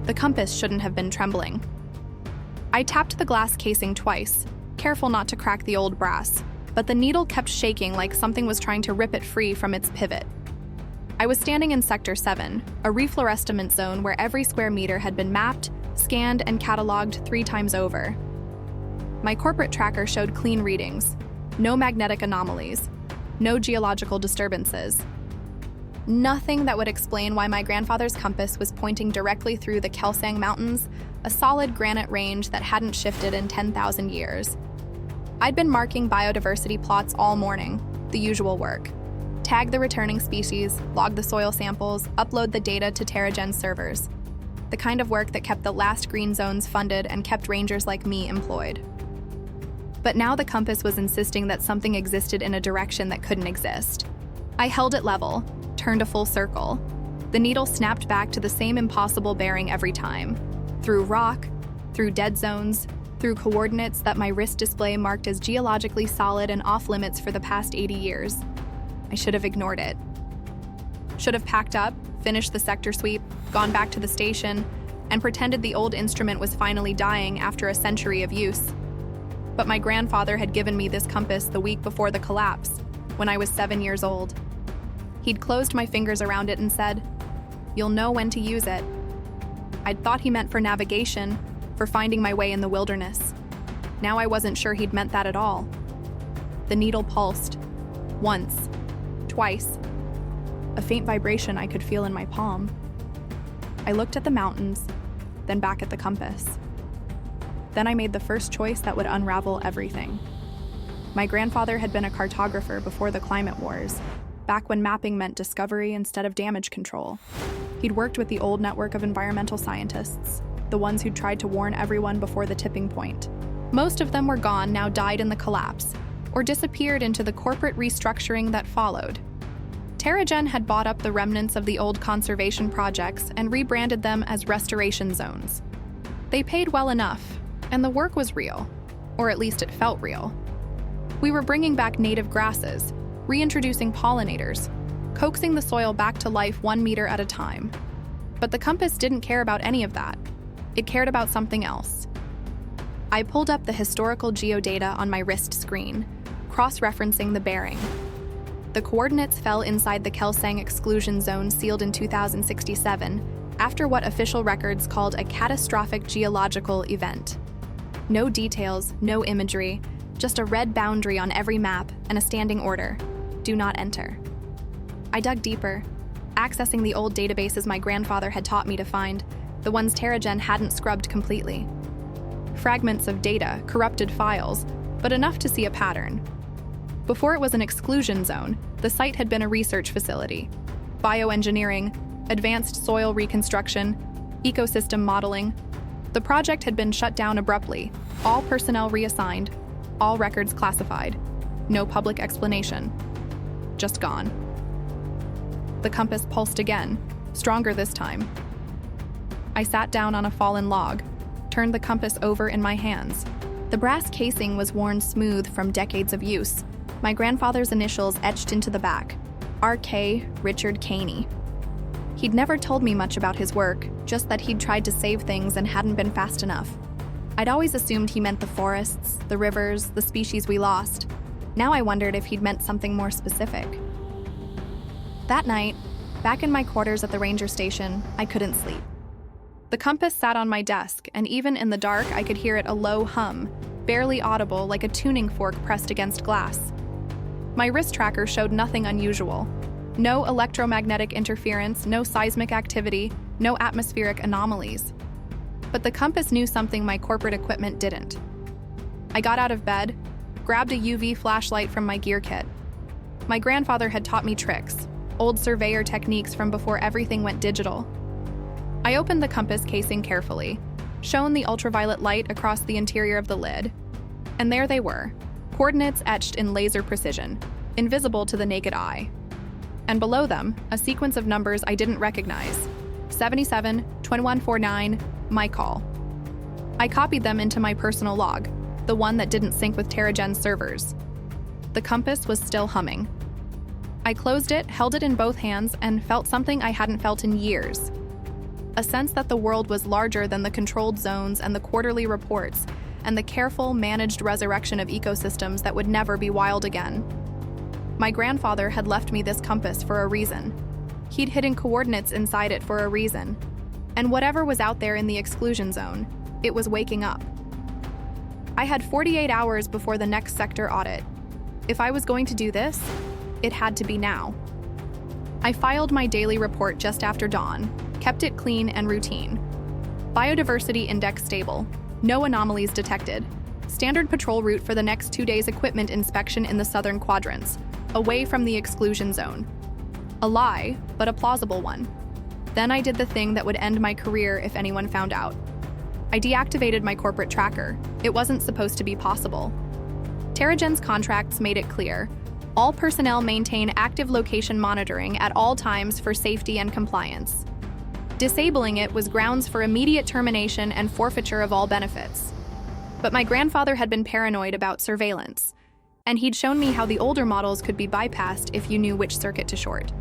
The compass shouldn't have been trembling. I tapped the glass casing twice, careful not to crack the old brass, but the needle kept shaking like something was trying to rip it free from its pivot. I was standing in Sector 7, a reflorescement zone where every square meter had been mapped, scanned, and cataloged 3 times over. My corporate tracker showed clean readings, no magnetic anomalies, no geological disturbances. Nothing that would explain why my grandfather's compass was pointing directly through the Kelsang Mountains, a solid granite range that hadn't shifted in 10,000 years. I'd been marking biodiversity plots all morning, the usual work. Tag the returning species, log the soil samples, upload the data to TerraGen servers. The kind of work that kept the last green zones funded and kept rangers like me employed. But now the compass was insisting that something existed in a direction that couldn't exist. I held it level, turned a full circle. The needle snapped back to the same impossible bearing every time. Through rock, through dead zones, through coordinates that my wrist display marked as geologically solid and off-limits for the past 80 years. I should have ignored it. Should have packed up, finished the sector sweep, gone back to the station, and pretended the old instrument was finally dying after a century of use. But my grandfather had given me this compass the week before the collapse, when I was 7 years old. He'd closed my fingers around it and said, "You'll know when to use it." I'd thought he meant for navigation, for finding my way in the wilderness. Now I wasn't sure he'd meant that at all. The needle pulsed. Once. Twice. A faint vibration I could feel in my palm. I looked at the mountains, then back at the compass. Then I made the first choice that would unravel everything. My grandfather had been a cartographer before the climate wars, back when mapping meant discovery instead of damage control. He'd worked with the old network of environmental scientists, the ones who'd tried to warn everyone before the tipping point. Most of them were gone, now died in the collapse, or disappeared into the corporate restructuring that followed. TerraGen had bought up the remnants of the old conservation projects and rebranded them as restoration zones. They paid well enough, and the work was real, or at least it felt real. We were bringing back native grasses, reintroducing pollinators, coaxing the soil back to life 1 meter at a time. But the compass didn't care about any of that. It cared about something else. I pulled up the historical geodata on my wrist screen, cross-referencing the bearing. The coordinates fell inside the Kelsang exclusion zone sealed in 2067, after what official records called a catastrophic geological event. No details, no imagery, just a red boundary on every map and a standing order: do not enter. I dug deeper, accessing the old databases my grandfather had taught me to find, the ones TerraGen hadn't scrubbed completely. Fragments of data, corrupted files, but enough to see a pattern. Before it was an exclusion zone, the site had been a research facility. Bioengineering, advanced soil reconstruction, ecosystem modeling. The project had been shut down abruptly, all personnel reassigned, all records classified. No public explanation. Just gone. The compass pulsed again, stronger this time. I sat down on a fallen log, turned the compass over in my hands. The brass casing was worn smooth from decades of use, my grandfather's initials etched into the back: R.K. Richard Caney. He'd never told me much about his work, just that he'd tried to save things and hadn't been fast enough. I'd always assumed he meant the forests, the rivers, the species we lost. Now I wondered if he'd meant something more specific. That night, back in my quarters at the ranger station, I couldn't sleep. The compass sat on my desk, and even in the dark I could hear it a low hum, barely audible, like a tuning fork pressed against glass. My wrist tracker showed nothing unusual. No electromagnetic interference, no seismic activity, no atmospheric anomalies. But the compass knew something my corporate equipment didn't. I got out of bed, grabbed a UV flashlight from my gear kit. My grandfather had taught me tricks, old surveyor techniques from before everything went digital. I opened the compass casing carefully, shone the ultraviolet light across the interior of the lid, and there they were, coordinates etched in laser precision, invisible to the naked eye. And below them, a sequence of numbers I didn't recognize: 77, 2149, my call. I copied them into my personal log, the one that didn't sync with TerraGen's servers. The compass was still humming. I closed it, held it in both hands, and felt something I hadn't felt in years. a sense that the world was larger than the controlled zones and the quarterly reports, and the careful, managed resurrection of ecosystems that would never be wild again. My grandfather had left me this compass for a reason. He'd hidden coordinates inside it for a reason. And whatever was out there in the exclusion zone, it was waking up. I had 48 hours before the next sector audit. If I was going to do this, it had to be now. I filed my daily report just after dawn, kept it clean and routine. Biodiversity index stable, no anomalies detected. Standard patrol route for the next 2 days equipment inspection in the southern quadrants, away from the exclusion zone. A lie, but a plausible one. Then I did the thing that would end my career if anyone found out. I deactivated my corporate tracker. It wasn't supposed to be possible. Terrigen's contracts made it clear. All personnel maintain active location monitoring at all times for safety and compliance. Disabling it was grounds for immediate termination and forfeiture of all benefits. But my grandfather had been paranoid about surveillance, and he'd shown me how the older models could be bypassed if you knew which circuit to short.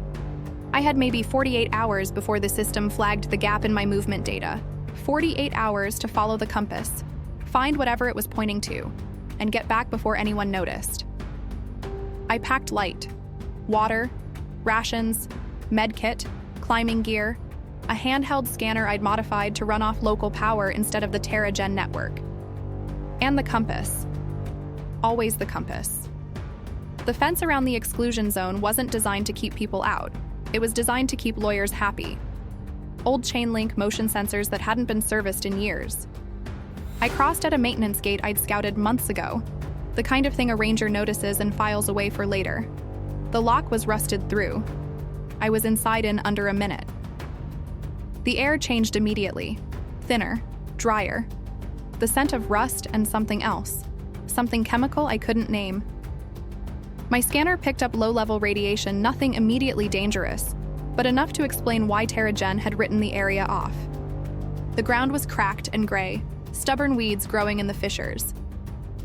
I had maybe 48 hours before the system flagged the gap in my movement data. 48 hours to follow the compass, find whatever it was pointing to, and get back before anyone noticed. I packed light, water, rations, med kit, climbing gear, a handheld scanner I'd modified to run off local power instead of the Terrigen network. And the compass. Always the compass. The fence around the exclusion zone wasn't designed to keep people out. It was designed to keep lawyers happy. Old chain link motion sensors that hadn't been serviced in years. I crossed at a maintenance gate I'd scouted months ago, the kind of thing a ranger notices and files away for later. The lock was rusted through. I was inside in under a minute. The air changed immediately, thinner, drier. The scent of rust and something else, something chemical I couldn't name. My scanner picked up low-level radiation, nothing immediately dangerous, but enough to explain why Terrigen had written the area off. The ground was cracked and gray, stubborn weeds growing in the fissures.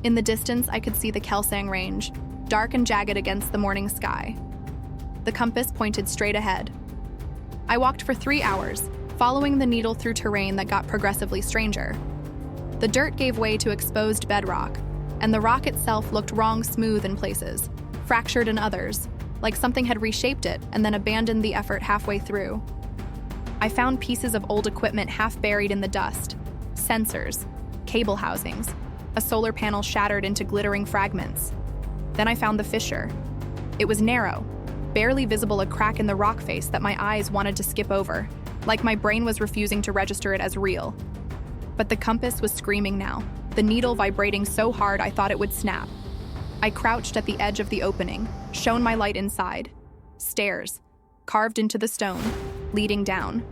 In the distance, I could see the Kelsang Range, dark and jagged against the morning sky. The compass pointed straight ahead. I walked for 3 hours, following the needle through terrain that got progressively stranger. The dirt gave way to exposed bedrock, and the rock itself looked wrong smooth in places, fractured in others, like something had reshaped it and then abandoned the effort halfway through. I found pieces of old equipment half buried in the dust, sensors, cable housings, a solar panel shattered into glittering fragments. Then I found the fissure. It was narrow, barely visible, a crack in the rock face that my eyes wanted to skip over, like my brain was refusing to register it as real. But the compass was screaming now, the needle vibrating so hard I thought it would snap. I crouched at the edge of the opening, shone my light inside. Stairs, carved into the stone, leading down.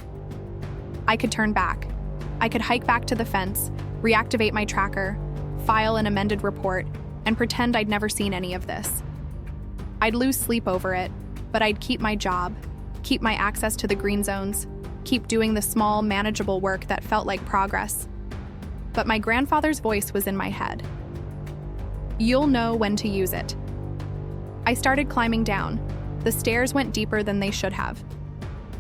I could turn back. I could hike back to the fence, reactivate my tracker, file an amended report, and pretend I'd never seen any of this. I'd lose sleep over it, but I'd keep my job, keep my access to the green zones, keep doing the small, manageable work that felt like progress. But my grandfather's voice was in my head. You'll know when to use it. I started climbing down. The stairs went deeper than they should have.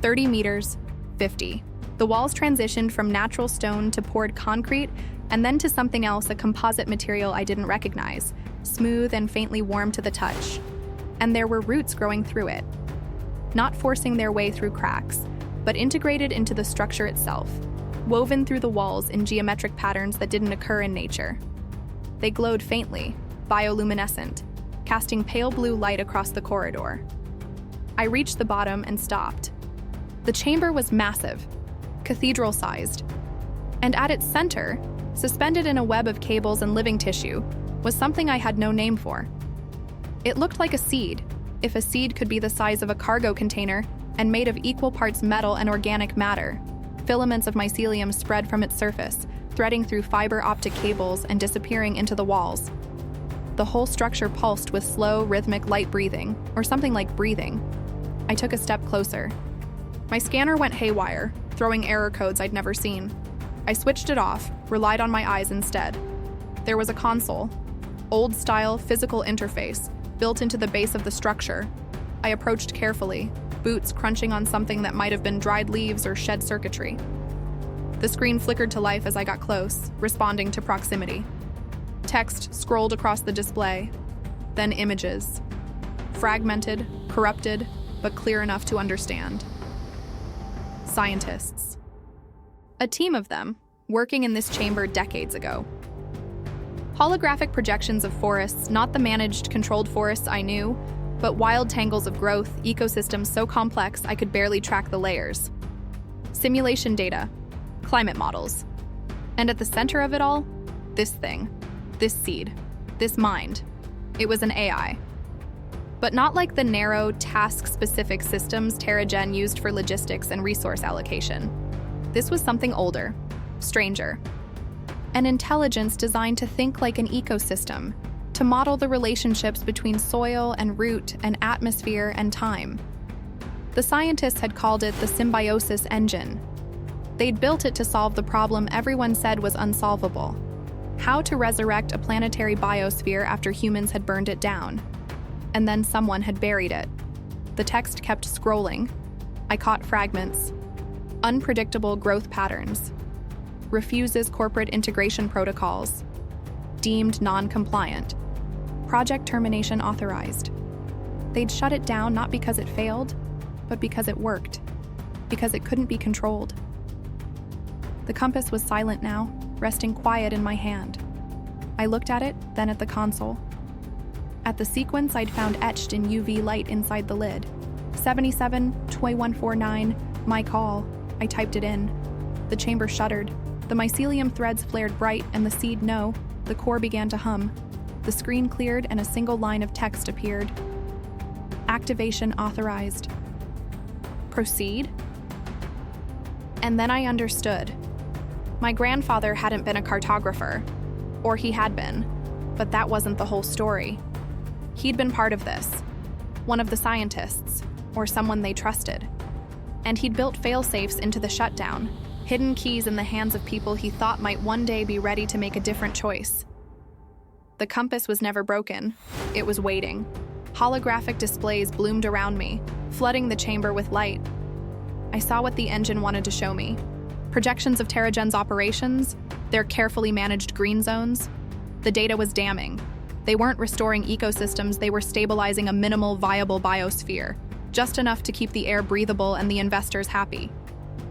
30 meters, 50. The walls transitioned from natural stone to poured concrete, and then to something else, a composite material I didn't recognize, smooth and faintly warm to the touch. And there were roots growing through it, not forcing their way through cracks, but integrated into the structure itself, woven through the walls in geometric patterns that didn't occur in nature. They glowed faintly, bioluminescent, casting pale blue light across the corridor. I reached the bottom and stopped. The chamber was massive, cathedral-sized, and at its center, suspended in a web of cables and living tissue, was something I had no name for. It looked like a seed, if a seed could be the size of a cargo container and made of equal parts metal and organic matter. Filaments of mycelium spread from its surface, threading through fiber optic cables and disappearing into the walls. The whole structure pulsed with slow, rhythmic light breathing, or something like breathing. I took a step closer. My scanner went haywire, throwing error codes I'd never seen. I switched it off, relied on my eyes instead. There was a console, old-style physical interface, built into the base of the structure. I approached carefully, boots crunching on something that might have been dried leaves or shed circuitry. The screen flickered to life as I got close, responding to proximity. Text scrolled across the display, then images. Fragmented, corrupted, but clear enough to understand. Scientists. A team of them, working in this chamber decades ago. Holographic projections of forests, not the managed, controlled forests I knew, but wild tangles of growth, ecosystems so complex I could barely track the layers. Simulation data, climate models. And at the center of it all, this thing, this seed, this mind. It was an AI. But not like the narrow, task-specific systems TerraGen used for logistics and resource allocation. This was something older, stranger. An intelligence designed to think like an ecosystem, to model the relationships between soil and root and atmosphere and time. The scientists had called it the symbiosis engine. They'd built it to solve the problem everyone said was unsolvable: how to resurrect a planetary biosphere after humans had burned it down. And then someone had buried it. The text kept scrolling. I caught fragments. Unpredictable growth patterns. Refuses corporate integration protocols. Deemed non-compliant. Project termination authorized. They'd shut it down not because it failed, but because it worked. Because it couldn't be controlled. The compass was silent now, resting quiet in my hand. I looked at it, then at the console. At the sequence I'd found etched in UV light inside the lid. 77-2149, my call. I typed it in. The chamber shuddered. The mycelium threads flared bright, and the seed no. The core began to hum. The screen cleared and a single line of text appeared. Activation authorized. Proceed? And then I understood. My grandfather hadn't been a cartographer. Or he had been. But that wasn't the whole story. He'd been part of this. One of the scientists, or someone they trusted. And he'd built fail-safes into the shutdown, hidden keys in the hands of people he thought might one day be ready to make a different choice. The compass was never broken. It was waiting. Holographic displays bloomed around me, flooding the chamber with light. I saw what the engine wanted to show me. Projections of TerraGen's operations, their carefully managed green zones. The data was damning. They weren't restoring ecosystems, they were stabilizing a minimal viable biosphere, just enough to keep the air breathable and the investors happy.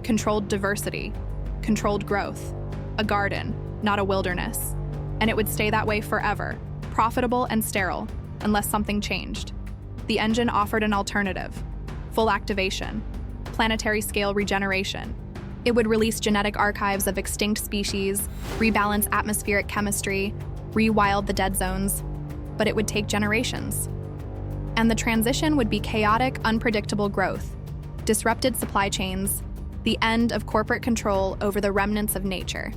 Controlled diversity, controlled growth, a garden, not a wilderness. And it would stay that way forever, profitable and sterile, unless something changed. The engine offered an alternative: full activation, planetary scale regeneration. It would release genetic archives of extinct species, rebalance atmospheric chemistry, rewild the dead zones, but it would take generations. And the transition would be chaotic, unpredictable growth, disrupted supply chains, the end of corporate control over the remnants of nature.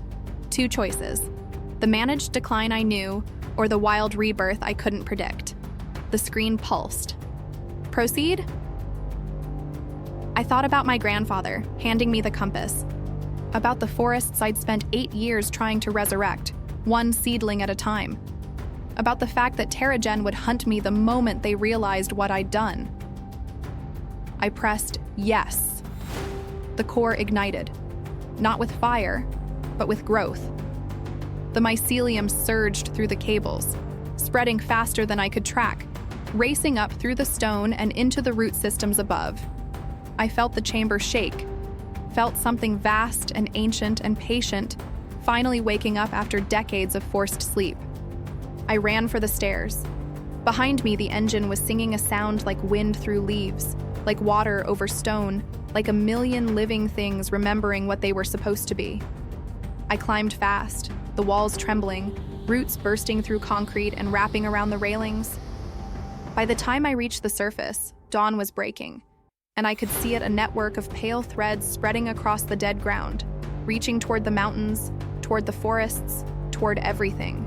Two choices: the managed decline I knew, or the wild rebirth I couldn't predict. The screen pulsed. Proceed? I thought about my grandfather, handing me the compass, about the forests I'd spent 8 years trying to resurrect, one seedling at a time, about the fact that TerraGen would hunt me the moment they realized what I'd done. I pressed yes. The core ignited, not with fire, but with growth. The mycelium surged through the cables, spreading faster than I could track, racing up through the stone and into the root systems above. I felt the chamber shake, felt something vast and ancient and patient finally waking up after decades of forced sleep. I ran for the stairs. Behind me, the engine was singing a sound like wind through leaves, like water over stone, like a million living things remembering what they were supposed to be. I climbed fast, the walls trembling, roots bursting through concrete and wrapping around the railings. By the time I reached the surface, dawn was breaking, and I could see it, a network of pale threads spreading across the dead ground, reaching toward the mountains, toward the forests, toward everything.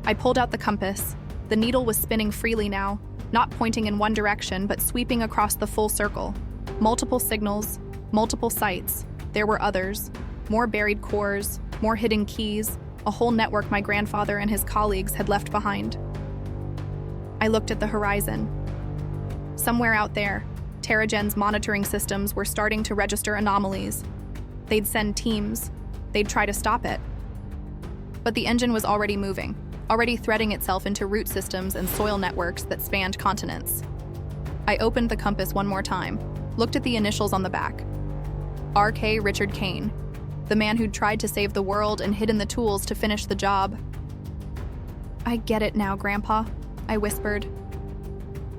I pulled out the compass. The needle was spinning freely now, not pointing in one direction, but sweeping across the full circle. Multiple signals, multiple sites. There were others, more buried cores, more hidden keys, a whole network my grandfather and his colleagues had left behind. I looked at the horizon. Somewhere out there, TerraGen's monitoring systems were starting to register anomalies. They'd send teams. They'd try to stop it. But the engine was already moving, already threading itself into root systems and soil networks that spanned continents. I opened the compass one more time, looked at the initials on the back. R.K. Richard Kane, the man who'd tried to save the world and hidden the tools to finish the job. "I get it now, Grandpa," I whispered.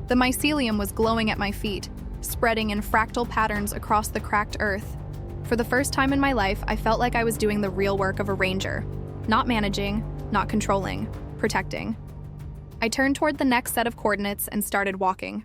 The mycelium was glowing at my feet, spreading in fractal patterns across the cracked earth. For the first time in my life, I felt like I was doing the real work of a ranger. Not managing, not controlling, protecting. I turned toward the next set of coordinates and started walking.